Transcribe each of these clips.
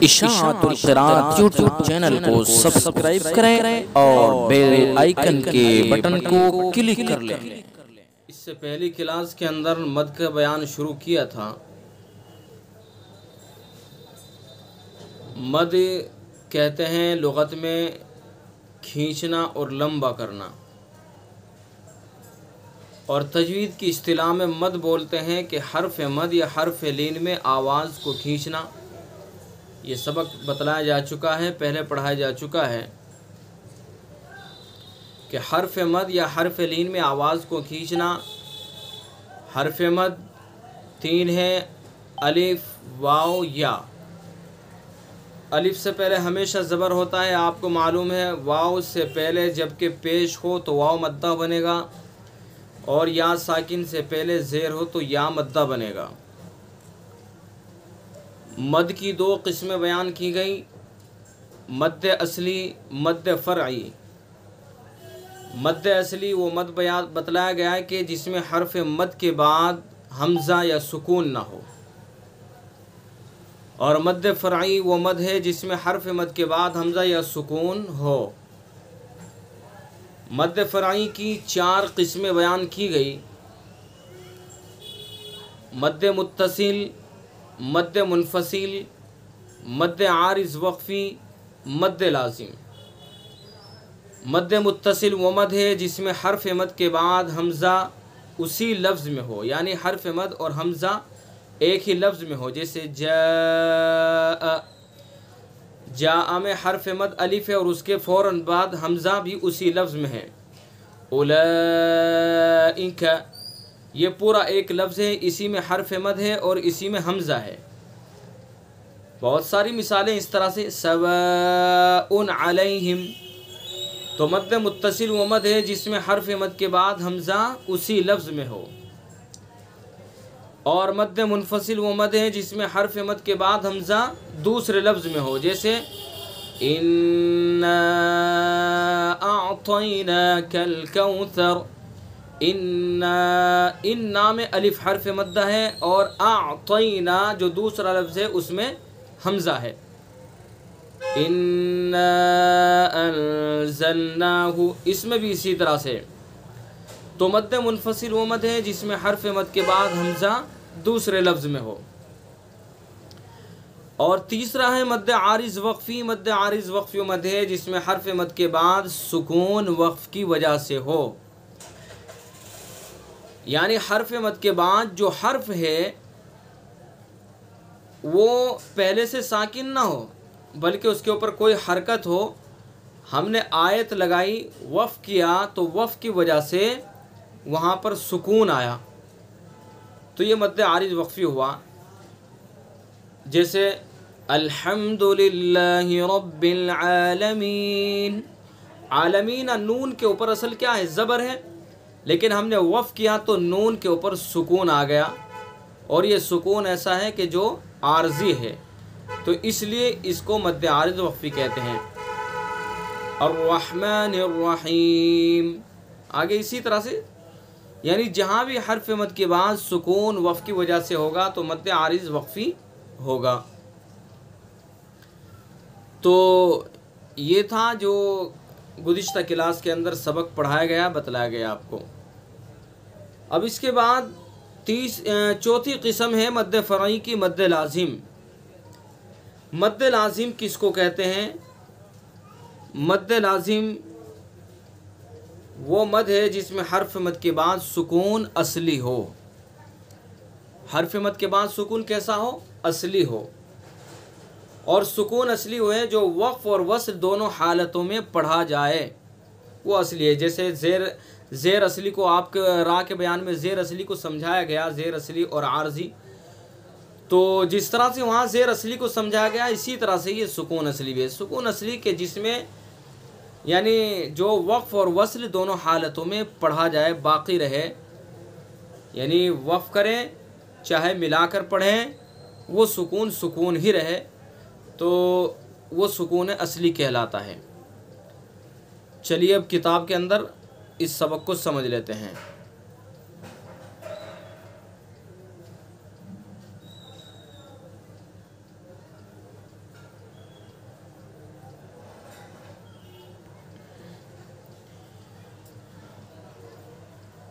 इशाअतुल क़िराअत YouTube channel को subscribe करें और बेल आइकन के बटन को क्लिक कर लें। इससे पहली क्लास के अंदर मद का बयान शुरू किया था। मद कहते हैं लुगत में खींचना और लंबा करना, और तजवीद की इस्तिलाह में मद बोलते हैं कि हर्फ मद या हर्फ लीन में आवाज़ को खींचना। ये सबक बतलाया जा चुका है, पहले पढ़ाया जा चुका है कि हर्फ मद या हर्फ लीन में आवाज़ को खींचना। हर्फ मद 3 है, अलिफ, वाव, या। अलिफ से पहले हमेशा ज़बर होता है, आपको मालूम है। वाव से पहले जबकि पेश हो तो वाव मद्दा बनेगा, और या साकिन से पहले ज़ेर हो तो या मद्दा बनेगा। मद की 2 किस्में बयान की गई, मद असली, मद फ़रई। मद असली वो मद बयान बतलाया गया है कि जिसमें हर्फ मद के बाद हमज़ा या सुकून ना हो, और मद फ़रई वो मद है जिसमें हर्फ मद के बाद हमज़ा या सुकून हो। मद फ़रई की 4 किस्में बयान की गई, मद मुत्तसिल, मद मुनफसिल, मद आरिज़ वक़फ़ी, मद लाज़िम। मद मुत्तसिल वो मद है जिसमें हर्फ मद के बाद हमज़ा उसी लफ्ज़ में हो, यानी हर्फ मद और हमज़ा एक ही लफ्ज़ में हो। जैसे जा में हर्फ मद अलिफ है और उसके फ़ौरन बाद हमज़ा भी उसी लफ्ज़ में है। उलैइका ये पूरा एक लफ्ज़ है, इसी में हर्फ मद है और इसी में हमज़ा है। बहुत सारी मिसालें इस तरह से। सवाउन अलैहिम तो मद मुत्तसिल वो मद है जिसमें हर्फ मद के बाद हमज़ा उसी लफ्ज़ में हो, और मद मुनफसिल वो मद है जिसमें हर्फ मद के बाद हमज़ा दूसरे लफ्ज़ में हो। जैसे इन्ना अअतैनाकल कौसर। इन्ना में अलिफ हर्फ मद्दा है, और अअतैना जो दूसरा लफ्ज़ है उसमें हमज़ा है। इन्ना अंज़लनाहु इसमें भी इसी तरह से। तो मद मुनफसिल वो मद है जिसमें हर्फ मद के बाद हमज़ा दूसरे लफ्ज़ में हो। और तीसरा है मद आरिज़ वक़फ़ी। मद आरिज़ वक़फ़ी मद है जिसमें हर्फ मद के बाद सुकून वक़फ़ की वजह से हो, यानी हर्फ मद के बाद जो हर्फ है वो पहले से साकिन ना हो, बल्कि उसके ऊपर कोई हरकत हो। हमने आयत लगाई, वफ़ किया, तो वफ़ की वजह से वहाँ पर सुकून आया, तो ये मद आरिज़ वक़फ़ी हुआ। जैसे अल्हम्दुलिल्लाहि रब्बिल आलमीन। आलमीन नून के ऊपर असल क्या है, ज़बर है, लेकिन हमने वफ़ किया तो नून के ऊपर सुकून आ गया, और ये सुकून ऐसा है कि जो आर्जी है, तो इसलिए इसको मद आरिज़ वक़फ़ी कहते हैं। अर्रहमानिर रहीम आगे इसी तरह से, यानी जहाँ भी हर्फ मद के बाद सुकून वफ़ की वजह से होगा तो मद आरिज़ वक़फ़ी होगा। तो ये था जो गुज़िश्ता क्लास के अंदर सबक पढ़ाया गया, बतलाया गया आपको। अब इसके बाद चौथी किस्म है मद फ़रई की, मद लाज़िम। मद लाज़िम किसको कहते हैं? मद लाज़िम वो मद है जिसमें हर्फ मद के बाद सुकून असली हो। हर्फ मद के बाद सुकून कैसा हो? असली हो। और सुकून असली हो है जो वक़्फ़ और वस्ल दोनों हालतों में पढ़ा जाए, वो असली है। जैसे ज़ेर असली को आपके रा के बयान में ज़ेर असली को समझाया गया, ज़ेर असली और आर्जी। तो जिस तरह से वहाँ ज़ेर असली को समझाया गया, इसी तरह से ये सुकून असली भी है। सुकून असली के जिसमें यानी जो वक़्फ़ और वस्ल दोनों हालतों में पढ़ा जाए, बाकी रहे, यानी वक़्फ़ करें चाहे मिलाकर पढ़ें, वो सुकून सुकून ही रहे, तो वो सुकून असली कहलाता है। चलिए अब किताब के अंदर इस सबक को समझ लेते हैं।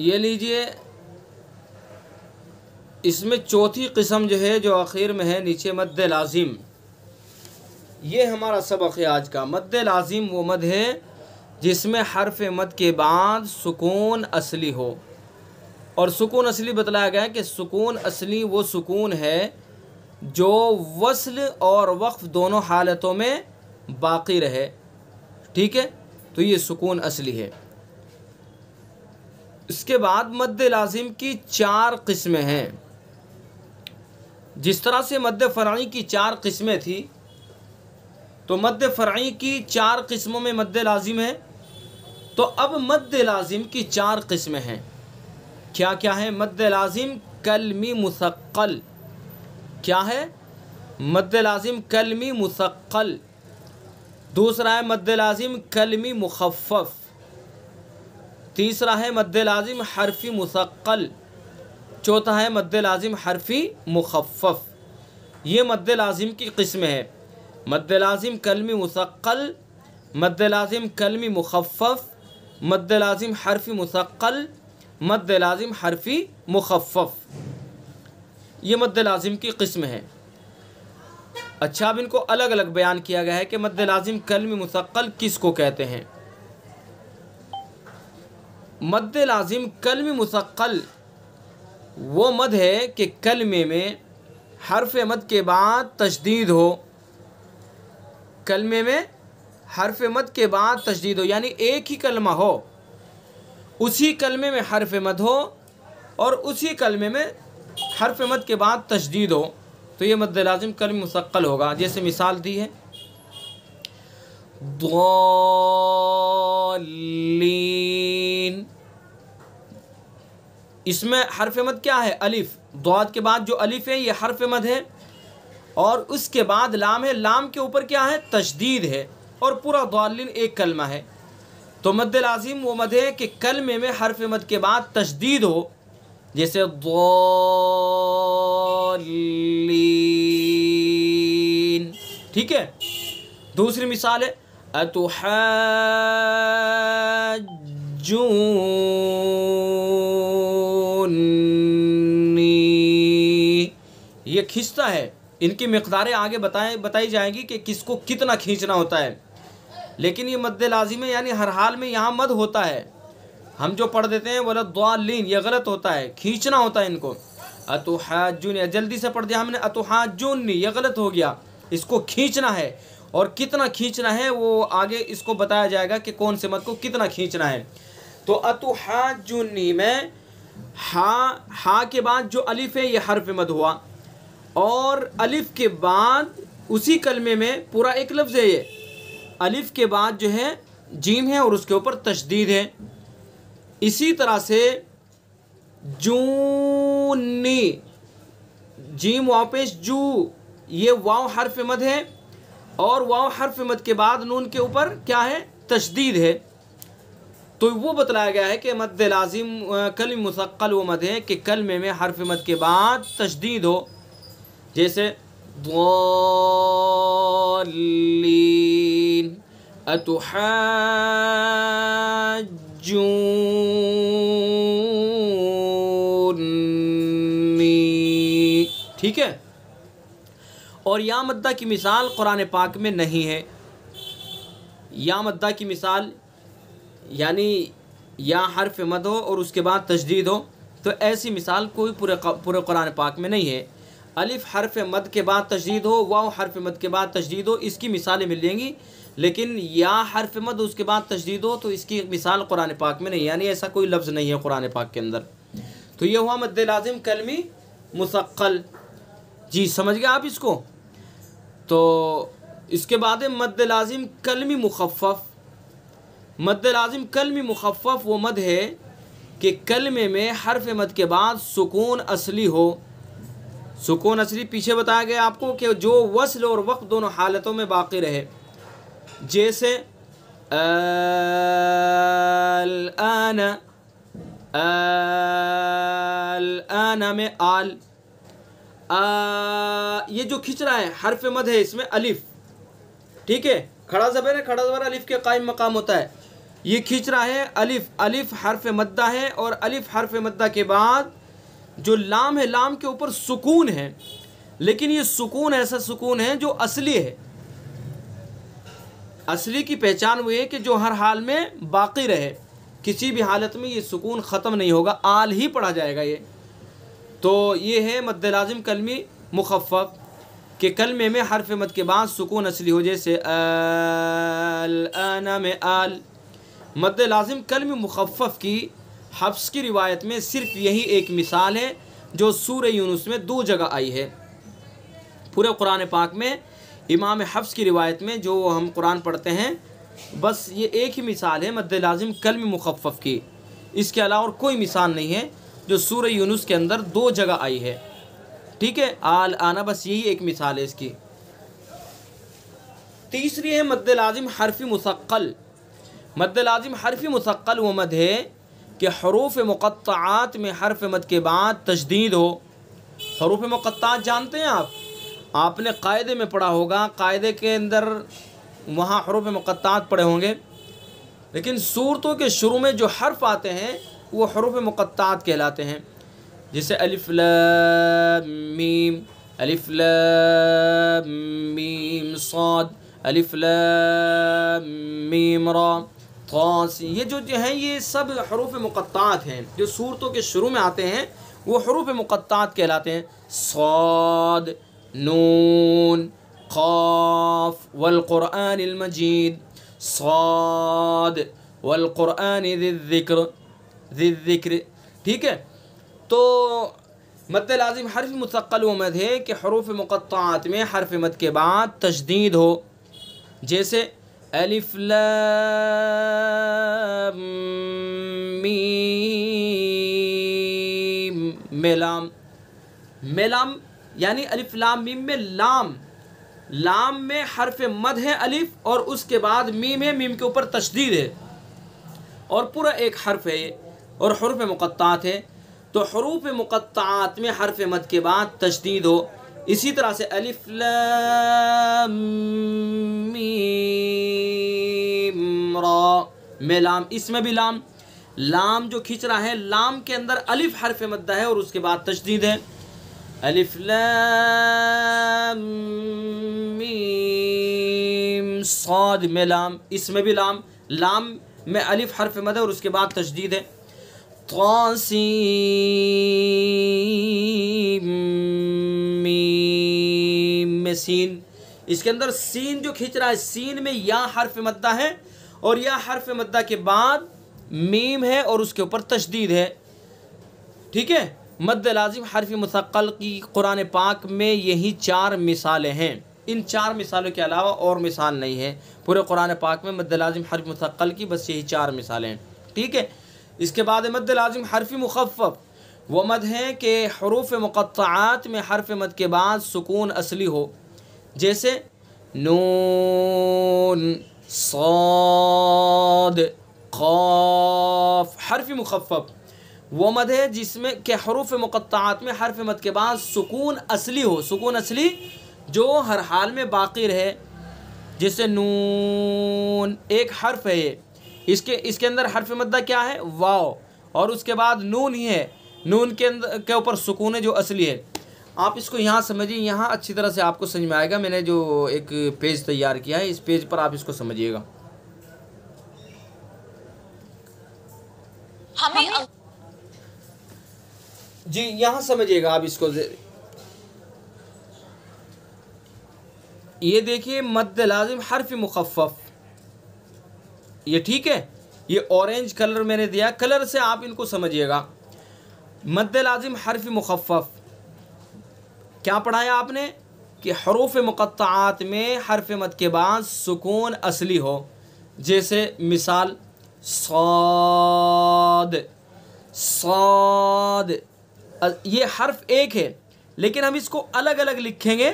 ये लीजिए, इसमें चौथी किस्म जो है, जो आखिर में है नीचे, मद्दे लाजिम। ये हमारा सबक है आज का। मद्दे लाजिम वो मद है जिसमें हर्फ मद के बाद सुकून असली हो। और सुकून असली बतलाया गया है कि सुकून असली वो सुकून है जो वस्ल और वक्फ दोनों हालतों में बाकी रहे। ठीक है, तो ये सुकून असली है। इसके बाद मद्दे लाजिम की 4 किस्में हैं। जिस तरह से मद्दे फ़रई की 4 किस्में थी, तो मद्दे फ़रई की 4 किस्मों में मद्दे लाजिम है। तो अब मद्दे लाजिम की 4 किस्में हैं। क्या क्या है? मद्दे लाजिम कलमी मुसक्कल। क्या है? मद्दे लाजिम कलमी मुसक्कल। दूसरा है मद्दे लाजिम कलमी मुखफ़फ़। तीसरा है मद्दे लाजिम हरफ़ी मुसक्कल। चौथा है मद्दे लाजिम हरफ़ी मुखफ़फ़। ये मद्दे लाजिम की किस्में हैं। मद्दे लाजिम कलमी मुसक्कल, मद्दे लाजिम कलमी मुखफ़फ़, मद्दे लाजिम हरफ़ी मुसक्कल, मद्दे लाजिम हरफ़ी मुखफ़फ़। ये मद्दे लाजिम की किस्म है। अच्छा, अब इनको अलग अलग बयान किया गया है कि मद्दे लाजिम कलमी मुसक्कल किसको कहते हैं। मद्दे लाजिम कलमी मुसक्कल वो मद है कि कलमे में हर्फ मद के बाद तशदीद हो। कलमे में हर्फ मद के बाद तशदीद हो, यानी एक ही कलमा हो, उसी कलमे में हर्फ मद हो और उसी कलमे में हर्फ मद के बाद तशदीद हो, तो ये मद्दे लाजिम कलमी मुसक्कल होगा। जैसे मिसाल दी है, दौलीन, इसमें हर्फ मद क्या है? अलिफ। दौद के बाद जो अलिफ है ये हर्फ मद है, और उसके बाद लाम है। लाम के ऊपर क्या है? तशदीद है, और पूरा दौलीन एक कलमा है। तो मद्दे लाजिम वो मद है कि कलमे में हर्फ मद के बाद तशदीद हो। जैसे दौलीन। ठीक है। दूसरी मिसाल है अतुहज्जुनी। ये खींचता है। इनकी मिक़दारें आगे बताई जाएंगी कि किसको कितना खींचना होता है, लेकिन ये मद्दे लाजिम है, यानी हर हाल में यहाँ मद होता है। हम जो पढ़ देते हैं बोला द्वालीन, ये गलत होता है, खींचना होता है इनको। अतुहज्जुनी, जल्दी से पढ़ दिया हमने, अतुहज्जुनी, ये गलत हो गया, इसको खींचना है। और कितना खींचना है वो आगे इसको बताया जाएगा कि कौन से मद को कितना खींचना है। तो अतुहज्जुनी में हा के बाद जो अलिफ है ये हर्फ मद हुआ, और अलिफ के बाद उसी कलमे में पूरा एक लफ्ज़ है, ये अलिफ के बाद जो है जीम है और उसके ऊपर तशदीद है। इसी तरह से जूनी, जीम वाव पेश जू, ये वाव हर्फ मद है, और वाव हर्फ मद के बाद नून के ऊपर क्या है? तशदीद है। तो वो बतलाया गया है कि मद्दे लाजिम कलमी मुसक्कल वो मद है कि कलमे में हर्फ मद के बाद तशदीद हो। जैसे दौलीन, अतुहज्जुनी। ठीक है। और या मद्दा की मिसाल कुरान पाक में नहीं है। या मद्दा की मिसाल यानी या हर्फ मद हो और उसके बाद तशदीद हो, तो ऐसी मिसाल कोई पूरे कुरान पाक में नहीं है। अलिफ हर्फ मद के बाद तशदीद हो, वाव हर्फ मद के बाद तशदीद हो, इसकी मिसालें मिल जाएंगी। लेकिन या हर्फ मद उसके बाद तशदीद हो, तो इसकी मिसाल कुरान पाक में नहीं, यानी ऐसा कोई लफ्ज़ नहीं है कुरान पाक के अंदर। तो ये हुआ मद्दे लाजिम कलमी मुसक्कल। जी समझ गए आप इसको। तो इसके बाद मद्दे लाजिम कलमी मुखफ़फ़। मद्दे लाजिम कलमी मुखफ़फ़ वो मद है कि कलमे में हर्फ मद के बाद सुकून असली हो। सुकून असली पीछे बताया गया आपको कि जो वस्ल और वक़्फ़ दोनों हालतों में बाकी रहे। जैसे आना में आल, ये जो खिंच रहा है हर्फ मद है, इसमें अलिफ। ठीक है, खड़ा ज़बर है, खड़ा ज़बर अलिफ के कायम मकाम होता है। ये खींच रहा है अलिफ, अलिफ हर्फ मद्दा है और अलिफ हर्फ मद्दा के बाद जो लाम है, लाम के ऊपर सुकून है, लेकिन ये सुकून ऐसा सुकून है जो असली है। असली की पहचान वो है कि जो हर हाल में बाकी रहे, किसी भी हालत में ये सुकून ख़त्म नहीं होगा, आल ही पढ़ा जाएगा ये। तो ये है मद्द लाजिम कलमी मुखफ़फ़ के कलमे में हर्फ मद के बाद सुकून असली हो, जैसे आना में आल। मद्द लाजिम कलमी मुखफ़फ़ की हफ्स की रिवायत में सिर्फ यही एक मिसाल है जो सूरह यूनुस में 2 जगह आई है। पूरे कुरान पाक में इमाम हफ्स की रिवायत में जो हम कुरान पढ़ते हैं, बस ये एक ही मिसाल है मद्द लाजिम कलमी मुखफ़फ़ की। इसके अलावा और कोई मिसाल नहीं है जो सूरह यूनुस के अंदर 2 जगह आई है। ठीक है, आल आना, बस यही एक मिसाल है इसकी। तीसरी है मद्द लाजिम हर्फ़ी मुसक्कल। मद्द लाजिम हर्फ़ी मुसक्कल वो मद है कि हरूफ मुक़त्तआत में हर्फ मद के बाद तशदीद हो। हरूफ मुक़त्तआत जानते हैं आप, आपने कायदे में पढ़ा होगा, कायदे के अंदर वहाँ हरूफ मुक़त्तआत पढ़े होंगे, लेकिन सूरतों के शुरू में जो हर्फ आते हैं वो हरूफ मुक़त्तआत कहलाते हैं। जैसे अलिफ लाम मीम, अलिफ लाम मीम साद, अलिफ लाम मीम रा, तास। ये जो हैं ये सब हरूफ मुक़त्तआत हैं जो सूरतों के शुरू में आते हैं, वो हरूफ मुक़त्तआत कहलाते हैं। साद, नून, क़ाफ वल क़ुरआनिल मजीद, साद वल क़ुरआनि ज़िक्र। ठीक है, तो मद्द लाजिम हर्फ मुसक्कल वो मद है कि हरूफ मुक़त्तआत में हर्फ मद के बाद तशदीद हो, जैसे अलिफ लाम मीम में लाम। मेलाम यानी अलिफ लाम मीम में लाम, लाम में हर्फ मद है अलिफ और उसके बाद मीम है, मीम के ऊपर तशदीद है और पूरा एक हर्फ है और हरूफ मुक़त्तआत है। तो हरूफ मुक़त्तआत में हर्फ मद के बाद तशदीद हो। इसी तरह से अलिफ लाम मीम रा में लाम, इसमें भी लाम, लाम जो खींच रहा है, लाम के अंदर अलिफ हर्फ मद्दा है और उसके बाद तशदीद है। अलिफ लाम मीम साद में लाम, इसमें भी लाम, लाम में अलिफ हर्फ मद है और उसके बाद तशदीद है। तासीम मीम में सीन, इसके अंदर सीन जो खींच रहा है, सीन में या हर्फ मद्दा है और या हर्फ मद्दा के बाद मीम है और उसके ऊपर तशदीद है। ठीक है, मद्द लाजिम हर्फ मुसक्कल की कुरान पाक में यही 4 मिसालें हैं। इन 4 मिसालों के अलावा और मिसाल नहीं है पूरे कुरान पाक में मद्द लाजिम हर्फ मुसक्कल की, बस यही 4 मिसालें हैं। ठीक है, इसके बाद मद्द लाजिम हर्फ मुखफ़फ़ वो मद है कि हरूफ मुक़त्तआत में हर्फ मद के बाद सुकून असली हो, जैसे नून, साद, क़ाफ। हर्फ मुखफ़फ़ वो मद है जिसमें के हरूफ मुक़त्तआत में हर्फ मद के बाद सुकून असली हो, सुकून असली जो हर हाल में बाकी रहे। जैसे नून एक हर्फ है ये, इसके अंदर हर्फ मद्दा क्या है, वाव, और उसके बाद नून ही है, नून के अंदर के ऊपर सुकून है जो असली है। आप इसको यहाँ समझिए, यहाँ अच्छी तरह से आपको समझ में आएगा। मैंने जो एक पेज तैयार किया है, इस पेज पर आप इसको समझिएगा। हमें जी यहाँ समझिएगा आप इसको। ये देखिए मद्द लाजिम हर्फ मुखफ़फ़, ये ठीक है, ये ऑरेंज कलर मैंने दिया, कलर से आप इनको समझिएगा। मद्द लाजिम हर्फ मुखफ़फ़ क्या पढ़ाया आपने कि हरूफ मुक़त्तआत में हर्फ मद के बाद सुकून असली हो, जैसे मिसाल साद, साद। ये हर्फ एक है लेकिन हम इसको अलग अलग लिखेंगे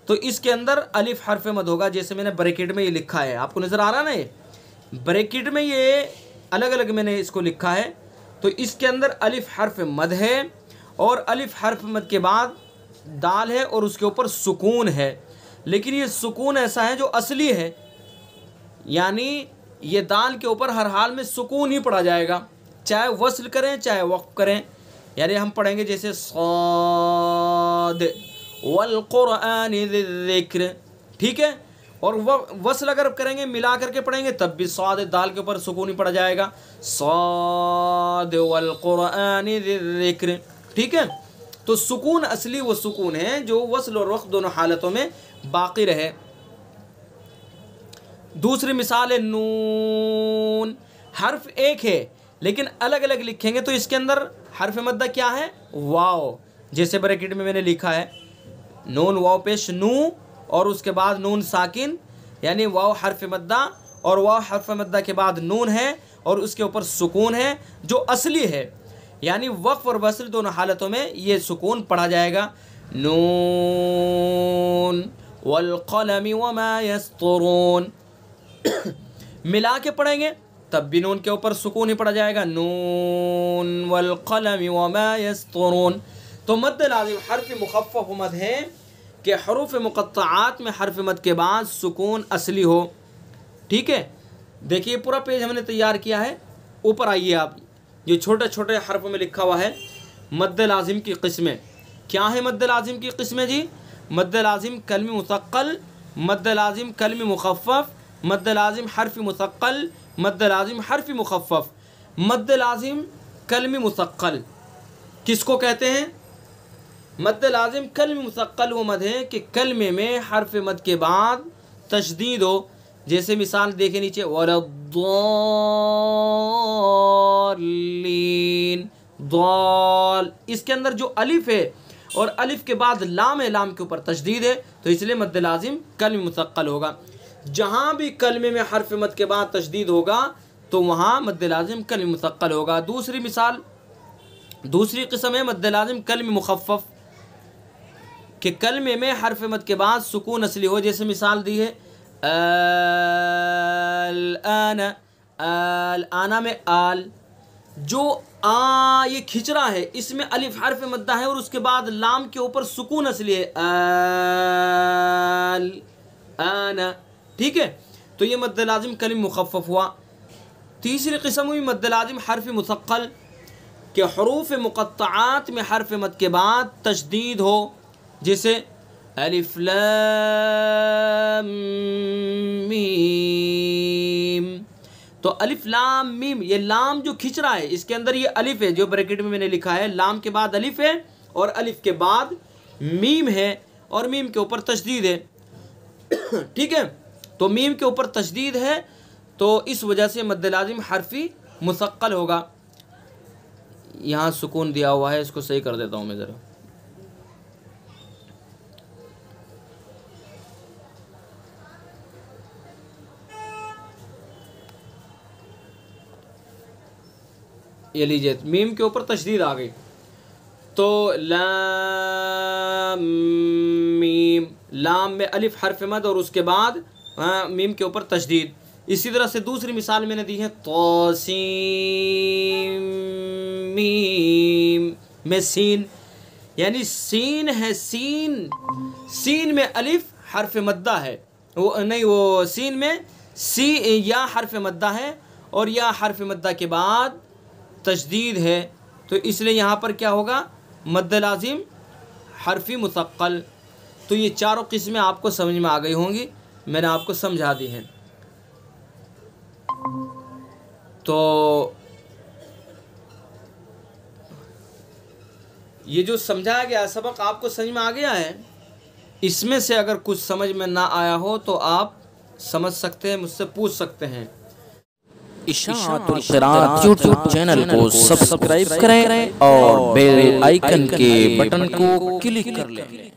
तो इसके अंदर अलिफ हर्फ मद होगा। जैसे मैंने ब्रैकेट में ये लिखा है, आपको नज़र आ रहा ना, ये ब्रैकेट में ये अलग अलग मैंने इसको लिखा है, तो इसके अंदर अलिफ हर्फ मद है और अलिफ हर्फ मद के बाद दाल है और उसके ऊपर सुकून है, लेकिन ये सुकून ऐसा है जो असली है, यानी ये दाल के ऊपर हर हाल में सुकून ही पड़ा जाएगा, चाहे वस्ल करें चाहे वक्फ करें। यानी हम पढ़ेंगे जैसे साद वल क़ुरआन ज़िक्र, ठीक है। और वस्ल अगर करेंगे मिला करके पढ़ेंगे तब भी साद दाल के ऊपर सुकून ही पड़ जाएगा, साद वल क़ुरआन ज़िक्र, ठीक है। तो सुकून असली वो सुकून है जो वस्ल और वक्फ दोनों हालतों में बाकी रहे। दूसरी मिसाल है नून, हर्फ एक है लेकिन अलग अलग लिखेंगे तो इसके अंदर हर्फ मद्दा क्या है, वाव। जैसे ब्रैकेट में मैंने लिखा है नून वाव पेश नू और उसके बाद नून साकिन, यानी वाव हर्फ मद्दा और वाव हर्फ मद्दा के बाद नून है और उसके ऊपर सुकून है जो असली है। यानी वक्फ और वस्ल दोनों हालतों में ये सुकून पढ़ा जाएगा। नून वल क़लम वमा यस्तुरून मिला के पढ़ेंगे तब भी नून के ऊपर सुकून ही पड़ा जाएगा, नून वल क़लम वमा यस्तुरून। तो मद्द लाज़िम हर्फ मुख़फ़फ़ मद है कि हरूफ मुक़त्तआत में हर्फ मद के बाद सुकून असली हो, ठीक है। देखिए पूरा पेज हमने तैयार किया है, ऊपर आइए आप, ये छोटे छोटे हर्फ में लिखा हुआ है मद्द लाज़िम की किस्में। क्या है मद्द लाज़िम की किस्में जी? मद्द लाज़िम कलमी मुसक्कल, मद्द लाज़िम कलमी मुख़फ़फ़, मद्द लाज़िम हर्फ़ी मुसक्कल, मद्द लाज़िम हर्फ़ी मुख़फ़फ़। मद्द लाज़िम कलमी मुसक्कल किसको कहते हैं? मद्द लाज़िम कलमी मुसक्कल वो मद है कि कलमे में हर्फ मद के बाद तशदीद हो। जैसे मिसाल देखे नीचे, वलद्दालीन, दाल, इसके अंदर जो अलिफ है और अलिफ के बाद लाम है, लाम के ऊपर तशदीद है तो इसलिए मद्द लाज़िम कलमी मुसक्कल होगा। जहाँ भी कलमे में हर्फ मद के बाद तशदीद होगा तो वहाँ मद्द लाज़िम कलमी मुसक्कल होगा। दूसरी मिसाल, दूसरी किस्म है मद्द लाज़िम कलमी मुख़फ़फ़ कि कलमे में हर्फ मद के बाद सुकून असली हो। जैसे मिसाल दी है आना, आना में आल, जो आ ये खिचरा है इसमें अलिफ हर्फ मद्दा है और उसके बाद लाम के ऊपर सुकून असली है, आल आना, ठीक है। तो ये मद्द लाज़िम कलमी मुख़फ़फ़ हुआ। तीसरी किस्म हुई मद्द लाज़िम हर्फ मुसक्कल कि हरूफ मुक़त्तआत में हर्फ मद के बाद तशदीद हो। जैसे अलिफ लाम मीम, तो अलिफ लाम मीम, ये लाम जो खिंच रहा है इसके अंदर ये अलिफ है जो ब्रैकेट में मैंने लिखा है, लाम के बाद अलिफ है और अलिफ के बाद मीम है और मीम के ऊपर तशदीद है, ठीक है। तो मीम के ऊपर तशदीद है तो इस वजह से मद्द लाज़िम हर्फी मुसक्कल होगा। यहाँ सुकून दिया हुआ है, इसको सही कर देता हूँ मैं ज़रा। ये लीजिए मीम के ऊपर तशदीद आ गई तो लाम मीम, लाम में अलिफ हर्फ मद और उसके बाद मीम के ऊपर तशदीद। इसी तरह से दूसरी मिसाल मैंने दी है तौसीम मीम में सीन, यानी सीन है, सीन, सीन में अलिफ हर्फ मद्दा है, वो नहीं, वो सीन में सी या हर्फ मद्दा है और या हर्फ मद्दा के बाद तशदीद है तो इसलिए यहाँ पर क्या होगा, मद्द लाज़िम हर्फी मुसक्कल। तो ये चारों किस्में आपको समझ में आ गई होंगी, मैंने आपको समझा दी हैं। तो ये जो समझाया गया सबक आपको समझ में आ गया है। इसमें से अगर कुछ समझ में ना आया हो तो आप समझ सकते हैं, मुझसे पूछ सकते हैं। इशाअतुल क़िराअत यूट्यूब चैनल को सब्सक्राइब करें और बेल आइकन के बटन को क्लिक कर लें।